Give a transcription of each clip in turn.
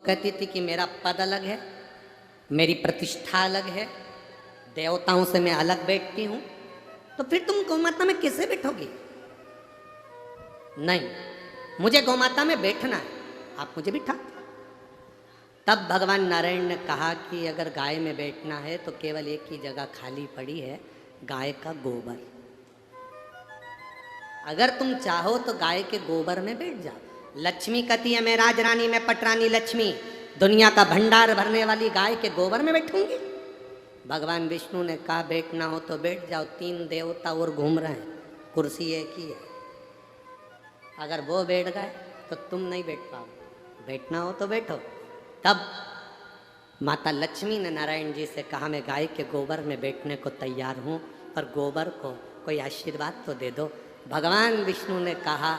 कहती थी कि मेरा पद अलग है, मेरी प्रतिष्ठा अलग है, देवताओं से मैं अलग बैठती हूं, तो फिर तुम गौमाता में कैसे बैठोगी? नहीं, मुझे गौमाता में बैठना है, आप मुझे बिठा। तब भगवान नारायण ने कहा कि अगर गाय में बैठना है तो केवल एक ही जगह खाली पड़ी है, गाय का गोबर। अगर तुम चाहो तो गाय के गोबर में बैठ जाओ। लक्ष्मी कहती है मैं राजरानी, मैं पटरानी लक्ष्मी, दुनिया का भंडार भरने वाली गाय के गोबर में बैठूंगी। भगवान विष्णु ने कहा बैठना हो तो बैठ जाओ, 3 देवता और घूम रहे हैं, कुर्सी एक ही है। अगर वो बैठ गए तो तुम नहीं बैठ पाओ, बैठना हो तो बैठो। तब माता लक्ष्मी ने नारायण जी से कहा मैं गाय के गोबर में बैठने को तैयार हूँ, पर गोबर को कोई आशीर्वाद तो दे दो। भगवान विष्णु ने कहा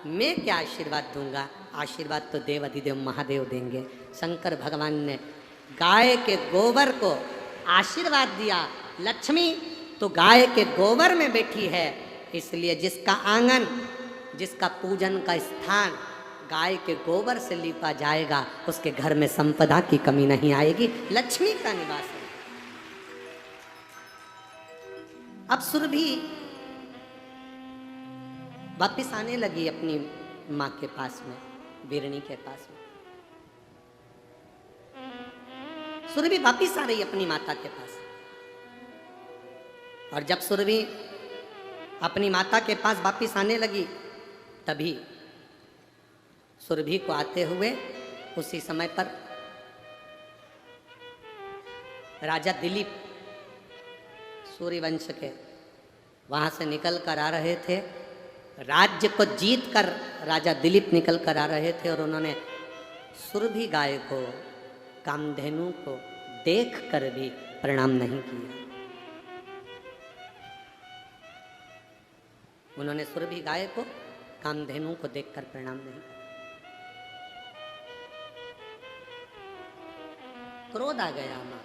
मैं क्या आशीर्वाद दूंगा, आशीर्वाद तो देव अधिदेव महादेव देंगे। शंकर भगवान ने गाय के गोबर को आशीर्वाद दिया। लक्ष्मी तो गाय के गोबर में बैठी है, इसलिए जिसका आंगन, जिसका पूजन का स्थान गाय के गोबर से लिपा जाएगा, उसके घर में संपदा की कमी नहीं आएगी, लक्ष्मी का निवास है। अब सुरभि वापिस आने लगी अपनी माँ के पास में, बीरणी के पास में। सुरभि वापिस आ रही अपनी माता के पास, और जब सुरभि अपनी माता के पास वापिस आने लगी, तभी सुरभि को आते हुए उसी समय पर राजा दिलीप सूर्यवंश के वहां से निकल कर आ रहे थे। राज्य को जीत कर राजा दिलीप निकल कर आ रहे थे, और उन्होंने सुरभि गाय को, कामधेनु को देख कर भी प्रणाम नहीं किया। उन्होंने सुरभि गाय को, कामधेनु को देखकर प्रणाम नहीं किया। क्रोध आ गया मां।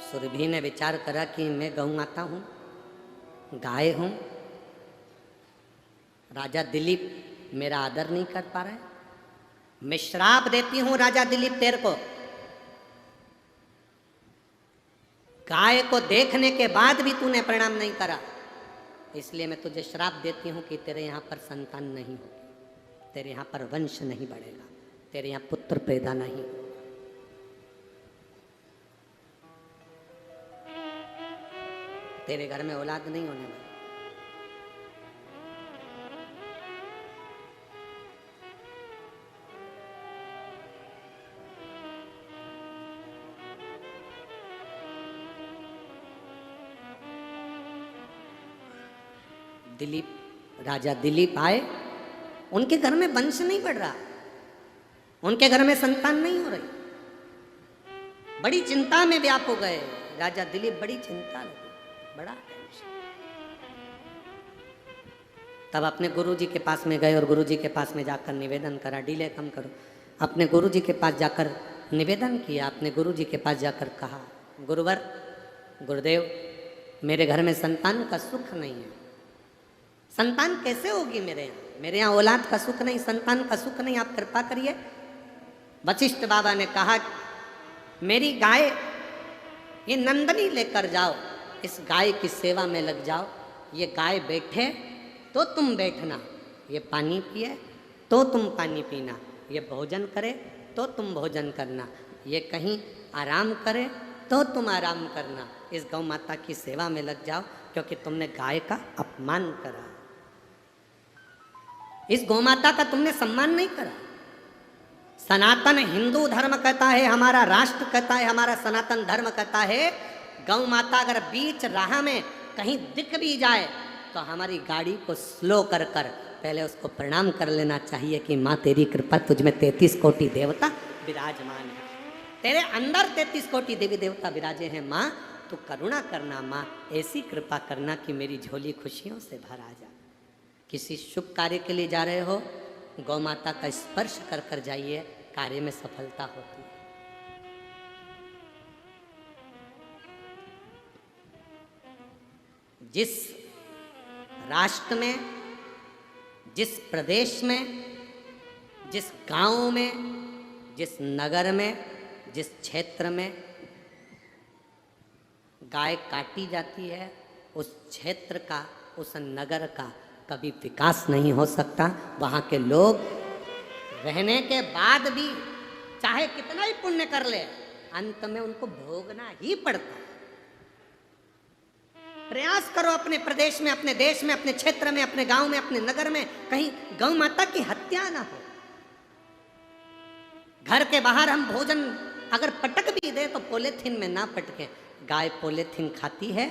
सुरभि ने विचार करा कि मैं गौ माता हूं, गाय हूं, राजा दिलीप मेरा आदर नहीं कर पा रहे, मैं श्राप देती हूं राजा दिलीप तेरे को। गाय को देखने के बाद भी तूने प्रणाम नहीं करा, इसलिए मैं तुझे श्राप देती हूं कि तेरे यहां पर संतान नहीं होगी, तेरे यहां पर वंश नहीं बढ़ेगा, तेरे यहां पुत्र पैदा नहीं होगा। तेरे घर में औलाद नहीं होने वाली। दिलीप, राजा दिलीप आए, उनके घर में वंश नहीं बढ़ रहा, उनके घर में संतान नहीं हो रही। बड़ी चिंता में व्याप हो गए राजा दिलीप, बड़ी चिंता लगी, बड़ा टेंशन। तब अपने गुरुजी के पास में गए और गुरुजी के पास में जाकर निवेदन करा, डिले कम करो। अपने गुरुजी के पास जाकर निवेदन किया, अपने गुरुजी के पास जाकर कहा गुरुवर, गुरुदेव, मेरे घर में संतान का सुख नहीं है, संतान कैसे होगी मेरे यहाँ औलाद का सुख नहीं, संतान का सुख नहीं, आप कृपा करिए। वशिष्ठ बाबा ने कहा मेरी गाय ये नंदनी लेकर जाओ, इस गाय की सेवा में लग जाओ, ये गाय बैठे तो तुम बैठना, ये पानी पिए तो तुम पानी पीना, ये भोजन करे तो तुम भोजन करना, ये कहीं आराम करे तो तुम आराम करना, इस गौ माता की सेवा में लग जाओ, क्योंकि तुमने गाय का अपमान करा, इस गौ माता का तुमने सम्मान नहीं करा। सनातन हिंदू धर्म कहता है, हमारा राष्ट्र कहता है, हमारा सनातन धर्म कहता है, गौ माता अगर बीच राह में कहीं दिख भी जाए तो हमारी गाड़ी को स्लो कर कर पहले उसको प्रणाम कर लेना चाहिए कि माँ तेरी कृपा, तुझ में 33 कोटि देवता विराजमान है, तेरे अंदर 33 कोटि देवी देवता विराजे हैं। माँ तू करुणा करना, माँ ऐसी कृपा करना कि मेरी झोली खुशियों से भर आ जाए। किसी शुभ कार्य के लिए जा रहे हो, गौ माता का स्पर्श कर कर जाइए, कार्य में सफलता होती है। जिस राष्ट्र में, जिस प्रदेश में, जिस गांव में जिस नगर में, जिस क्षेत्र में गाय काटी जाती है, उस क्षेत्र का, उस नगर का कभी विकास नहीं हो सकता। वहाँ के लोग रहने के बाद भी चाहे कितना ही पुण्य कर ले, अंत में उनको भोगना ही पड़ता है। प्रयास करो अपने प्रदेश में, अपने देश में, अपने क्षेत्र में, अपने गांव में, अपने नगर में कहीं गौ माता की हत्या ना हो। घर के बाहर हम भोजन अगर पटक भी दे तो पॉलीथीन में ना पटके। गाय पॉलीथीन खाती है,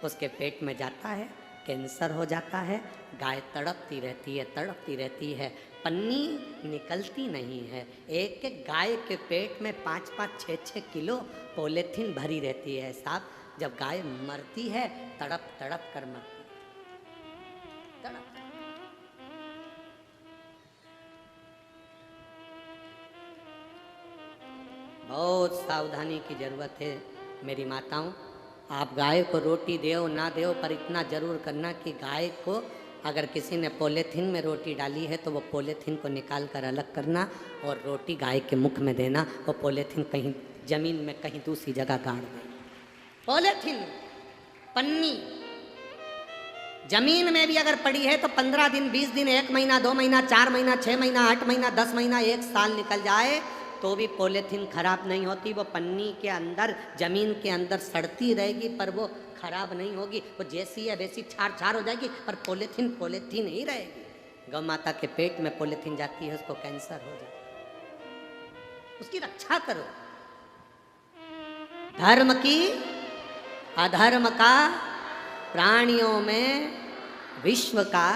उसके पेट में जाता है, कैंसर हो जाता है। गाय तड़पती रहती है, तड़पती रहती है, पन्नी निकलती नहीं है। एक एक गाय के पेट में 5-5, 6-6 किलो पॉलीथीन भरी रहती है साहब। जब गाय मरती है तड़प तड़प कर मरती है, तड़प। बहुत सावधानी की जरूरत है मेरी माताओं। आप गाय को रोटी दो ना दो, पर इतना जरूर करना कि गाय को अगर किसी ने पॉलीथीन में रोटी डाली है तो वो पॉलीथीन को निकाल कर अलग करना और रोटी गाय के मुख में देना। वो पॉलीथीन कहीं जमीन में कहीं दूसरी जगह गाड़ देना। पॉलीथीन, पन्नी जमीन में भी अगर पड़ी है तो 15 दिन, 20 दिन, 1 महीना, 2 महीना, 4 महीना, 6 महीना, 8 महीना, 10 महीना, 1 साल निकल जाए तो भी पॉलीथीन खराब नहीं होती। वो पन्नी के अंदर, जमीन के अंदर सड़ती रहेगी पर वो खराब नहीं होगी। वो जैसी है वैसी छार छार हो जाएगी, पर पॉलीथीन पॉलीथीन ही रहेगी। गौ माता के पेट में पॉलीथीन जाती है, उसको कैंसर हो जाता है। उसकी रक्षा करो। धर्म की, अधर्म का, प्राणियों में, विश्व का,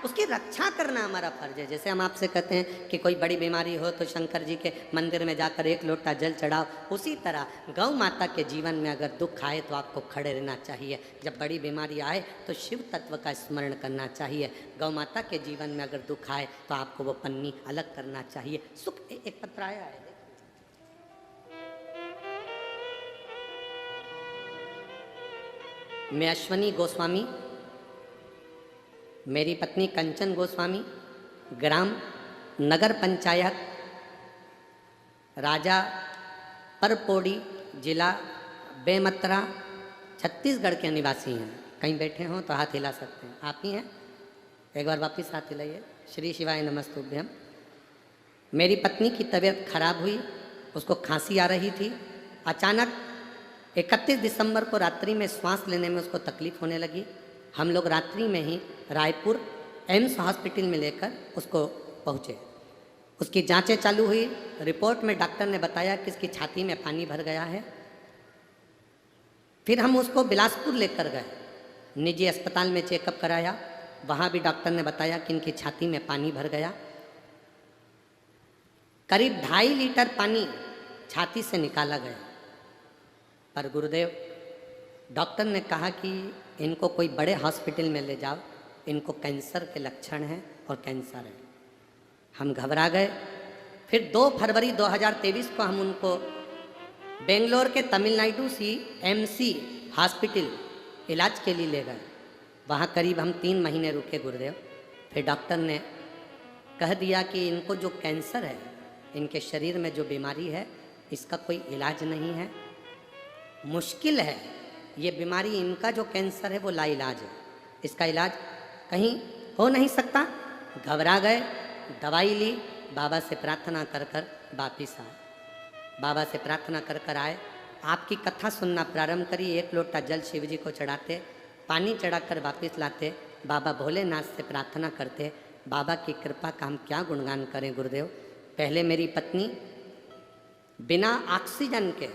उसकी रक्षा करना हमारा फर्ज है। जैसे हम आपसे कहते हैं कि कोई बड़ी बीमारी हो तो शंकर जी के मंदिर में जाकर 1 लोटा जल चढ़ाओ, उसी तरह गौ माता के जीवन में अगर दुख आए तो आपको खड़े रहना चाहिए। जब बड़ी बीमारी आए तो शिव तत्व का स्मरण करना चाहिए। गौ माता के जीवन में अगर दुख आए तो आपको वो पन्नी अलग करना चाहिए। सुख एक पत्र आया है, मैं अश्वनी गोस्वामी, मेरी पत्नी कंचन गोस्वामी, ग्राम नगर पंचायत राजा परपोड़ी, जिला बेमतरा, छत्तीसगढ़ के निवासी हैं। कहीं बैठे हों तो हाथ हिला सकते हैं। आप ही हैं? एक बार वापस हाथ हिलाइए। श्री शिवाय नमस्तुभ्यम। मेरी पत्नी की तबीयत खराब हुई, उसको खांसी आ रही थी। अचानक 31 दिसंबर को रात्रि में श्वास लेने में उसको तकलीफ होने लगी। हम लोग रात्रि में ही रायपुर एम्स हॉस्पिटल में लेकर उसको पहुँचे। उसकी जांचें चालू हुई। रिपोर्ट में डॉक्टर ने बताया कि इसकी छाती में पानी भर गया है। फिर हम उसको बिलासपुर लेकर गए, निजी अस्पताल में चेकअप कराया। वहाँ भी डॉक्टर ने बताया कि इनकी छाती में पानी भर गया। करीब 2.5 लीटर पानी छाती से निकाला गया। पर गुरुदेव, डॉक्टर ने कहा कि इनको कोई बड़े हॉस्पिटल में ले जाओ, इनको कैंसर के लक्षण हैं और कैंसर है। हम घबरा गए। फिर 2 फरवरी 2023 को हम उनको बेंगलोर के तमिलनाडु CMC हॉस्पिटल इलाज के लिए ले गए। वहाँ करीब हम 3 महीने रुके गुरुदेव। फिर डॉक्टर ने कह दिया कि इनको जो कैंसर है, इनके शरीर में जो बीमारी है, इसका कोई इलाज नहीं है, मुश्किल है। ये बीमारी, इनका जो कैंसर है वो लाइलाज है, इसका इलाज कहीं हो नहीं सकता। घबरा गए, दवाई ली, बाबा से प्रार्थना कर कर वापिस आए। बाबा से प्रार्थना कर कर आए, आपकी कथा सुनना प्रारंभ करी। 1 लोटा जल शिव जी को चढ़ाते, पानी चढ़ाकर वापस लाते, बाबा भोलेनाथ से प्रार्थना करते। बाबा की कृपा का हम क्या गुणगान करें गुरुदेव। पहले मेरी पत्नी बिना ऑक्सीजन के,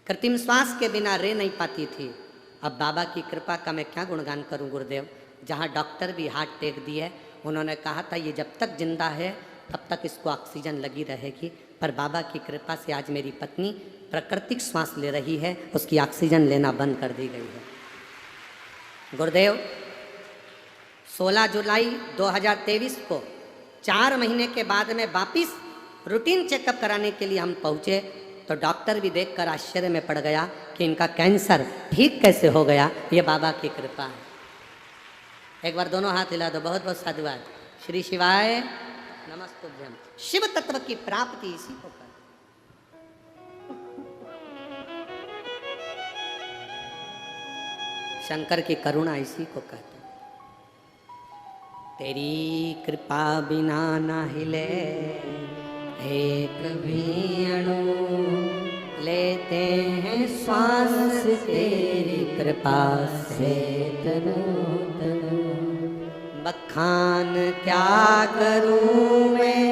कृत्रिम श्वास के बिना रह नहीं पाती थी। अब बाबा की कृपा का मैं क्या गुणगान करूं गुरुदेव। जहां डॉक्टर भी हाथ टेक दिए, उन्होंने कहा था ये जब तक जिंदा है तब तक इसको ऑक्सीजन लगी रहेगी। पर बाबा की कृपा से आज मेरी पत्नी प्राकृतिक श्वास ले रही है, उसकी ऑक्सीजन लेना बंद कर दी गई है गुरुदेव। 16 जुलाई 2023 को 4 महीने के बाद में वापिस रूटीन चेकअप कराने के लिए हम पहुँचे तो डॉक्टर भी देखकर आश्चर्य में पड़ गया कि इनका कैंसर ठीक कैसे हो गया। ये बाबा की कृपा है। एक बार दोनों हाथ हिला दो। बहुत बहुत साधुवाद। श्री शिवाय नमस्तुभ्यम। शिव तत्व की प्राप्ति इसी को कर। शंकर की करुणा इसी को कहते हैं। तेरी कृपा बिना ना हिले एक भी अणु, लेते हैं श्वास तेरी कृपा से तनु तनु। बखान क्या करूं मैं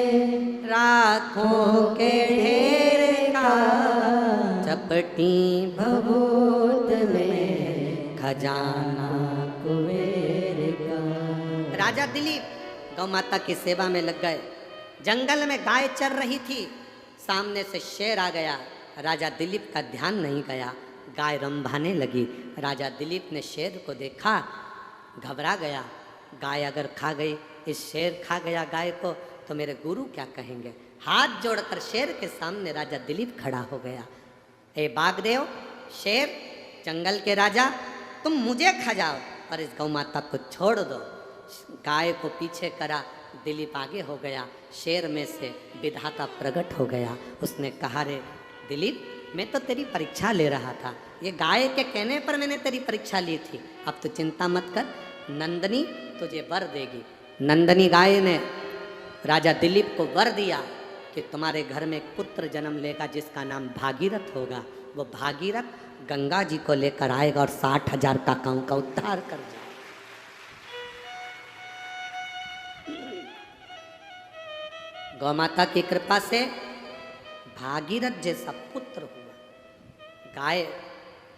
राखों के ढेर का, चपटी भभूत में खजाना कुबेर का। राजा दिलीप गौ माता की सेवा में लग गए। जंगल में गाय चर रही थी, सामने से शेर आ गया। राजा दिलीप का ध्यान नहीं गया, गाय रंभाने लगी। राजा दिलीप ने शेर को देखा, घबरा गया। गाय अगर खा गई, इस शेर खा गया गाय को, तो मेरे गुरु क्या कहेंगे। हाथ जोड़कर शेर के सामने राजा दिलीप खड़ा हो गया। ए बागदेव, शेर, जंगल के राजा, तुम मुझे खा जाओ और इस गौ माता को छोड़ दो। गाय को पीछे करा, दिलीप आगे हो गया। शेर में से विधाता प्रकट हो गया। उसने कहा, रे दिलीप, मैं तो तेरी परीक्षा ले रहा था, ये गाय के कहने पर मैंने तेरी परीक्षा ली थी। अब तो चिंता मत कर, नंदनी तुझे वर देगी। नंदनी गाय ने राजा दिलीप को वर दिया कि तुम्हारे घर में एक पुत्र जन्म लेगा जिसका नाम भागीरथ होगा। वो भागीरथ गंगा जी को लेकर आएगा और 60,000 काकाओं का उद्धार कर जाएगा। गौ माता की कृपा से भागीरथ जैसा पुत्र हुआ। गाय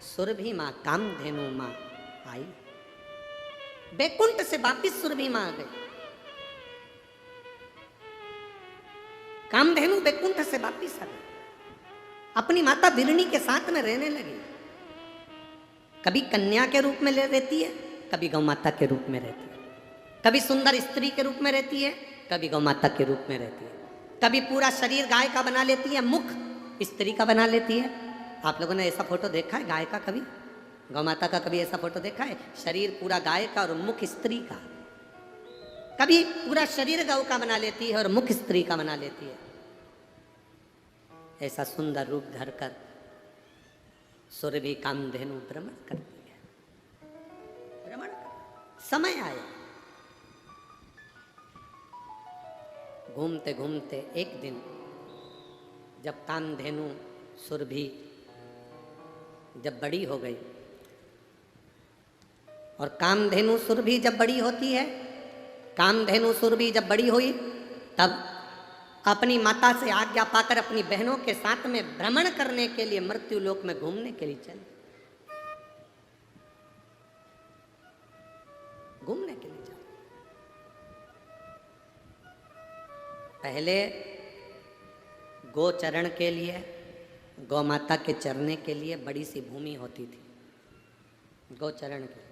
सुरभि माँ, कामधेनु माँ आई। बैकुंठ से वापिस सुरभि माँ आ गई। कामधेनु बैकुंठ से वापिस आ गई, अपनी माता बिरणी के साथ में रहने लगी। कभी कन्या के रूप में ले रहती है, कभी गौ माता के रूप में रहती है, कभी सुंदर स्त्री के रूप में रहती है, कभी गौ माता के रूप में रहती है, कभी पूरा शरीर गाय का बना लेती है, मुख स्त्री का बना लेती है। आप लोगों ने ऐसा फोटो देखा है गाय का? कभी गौ माता का कभी ऐसा फोटो देखा है? शरीर पूरा गाय का और मुख स्त्री का। कभी पूरा शरीर गौ का बना लेती है और मुख स्त्री का बना लेती है। ऐसा सुंदर रूप धरकर सुरभि कामधेनु भ्रमण करती है। भ्रमण कर समय आया, घूमते घूमते एक दिन जब कामधेनु सुरभि जब बड़ी हो गई, और कामधेनु सुरभि जब बड़ी होती है, कामधेनु सुरभि जब बड़ी हुई तब अपनी माता से आज्ञा पाकर अपनी बहनों के साथ में भ्रमण करने के लिए मृत्यु लोक में घूमने के लिए चली। घूमने के लिए चली। पहले गोचरण के लिए, गौ माता के चरने के लिए बड़ी सी भूमि होती थी। गोचरण के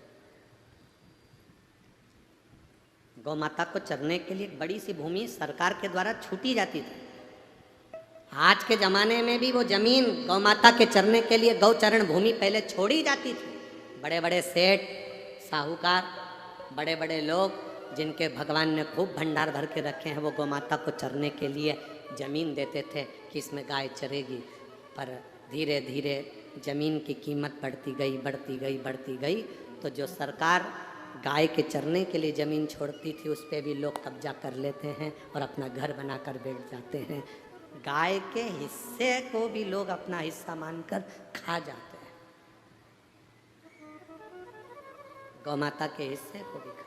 गौ माता को चरने के लिए बड़ी सी भूमि सरकार के द्वारा छूटी जाती थी। आज के ज़माने में भी वो जमीन गौ माता के चरने के लिए गौचरण भूमि पहले छोड़ी जाती थी। बड़े बड़े सेठ, साहूकार, बड़े बड़े लोग जिनके भगवान ने खूब भंडार भर के रखे हैं, वो गौ माता को चरने के लिए जमीन देते थे कि इसमें गाय चरेगी। पर धीरे धीरे जमीन की कीमत बढ़ती गई, बढ़ती गई, बढ़ती गई, तो जो सरकार गाय के चरने के लिए ज़मीन छोड़ती थी उस पर भी लोग कब्जा कर लेते हैं और अपना घर बनाकर बैठ जाते हैं। गाय के हिस्से को भी लोग अपना हिस्सा मानकर खा जाते हैं। गौ माता के हिस्से को भी खा।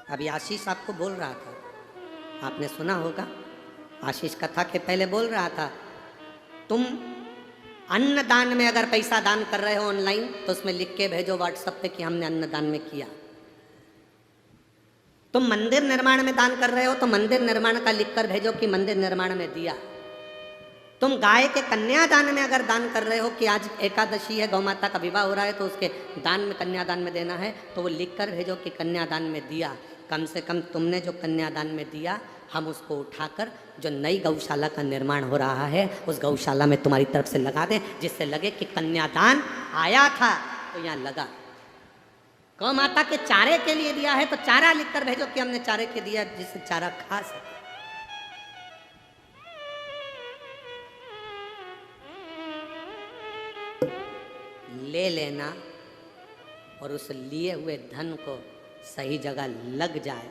अभी आशीष आपको बोल रहा था, आपने सुना होगा, आशीष कथा के पहले बोल रहा था, तुम अन्नदान में अगर पैसा दान कर रहे हो ऑनलाइन तो उसमें लिख के भेजो व्हाट्सएप पे कि हमने अन्नदान में किया। तुम मंदिर निर्माण में दान कर रहे हो तो मंदिर निर्माण का लिखकर भेजो कि मंदिर निर्माण में दिया। तुम गाय के कन्यादान में अगर दान कर रहे हो कि आज एकादशी है, गौ माता का विवाह हो रहा है तो उसके दान में कन्यादान में देना है, तो वो लिख कर भेजो कि कन्यादान में दिया। कम से कम तुमने जो कन्यादान में दिया हम उसको उठाकर जो नई गौशाला का निर्माण हो रहा है उस गौशाला में तुम्हारी तरफ से लगा दें, जिससे लगे कि कन्यादान आया था तो यहाँ लगा। गौ माता के चारे के लिए दिया है तो चारा लिखकर भेजो कि हमने चारे के दिया, जिससे चारा खा सके। ले लेना और उस लिए हुए धन को सही जगह लग जाए,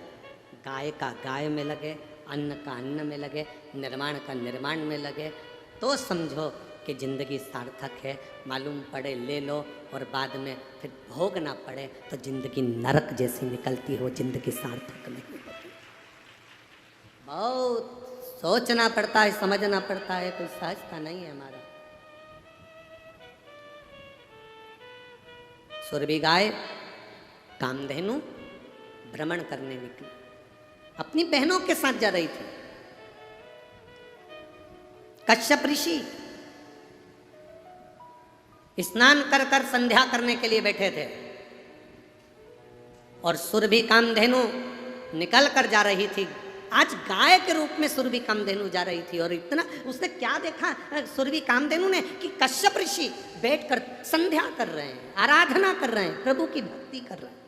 गाय का गाय में लगे, अन्न का अन्न में लगे, निर्माण का निर्माण में लगे, तो समझो कि जिंदगी सार्थक है। मालूम पड़े ले लो और बाद में फिर भोगना पड़े तो जिंदगी नरक जैसी निकलती हो, जिंदगी सार्थक नहीं होती। बहुत सोचना पड़ता है, समझना पड़ता है, कोई सहजता नहीं है हमारा। सुरभि गाय कामधेनु भ्रमण करने निकली, अपनी बहनों के साथ जा रही थी। कश्यप ऋषि स्नान कर कर संध्या करने के लिए बैठे थे और सुरभि कामधेनु निकल कर जा रही थी। आज गाय के रूप में सुरभि कामधेनु जा रही थी और इतना उसने क्या देखा सुरभि कामधेनु ने कि कश्यप ऋषि बैठकर संध्या कर रहे हैं, आराधना कर रहे हैं, प्रभु की भक्ति कर रहे हैं।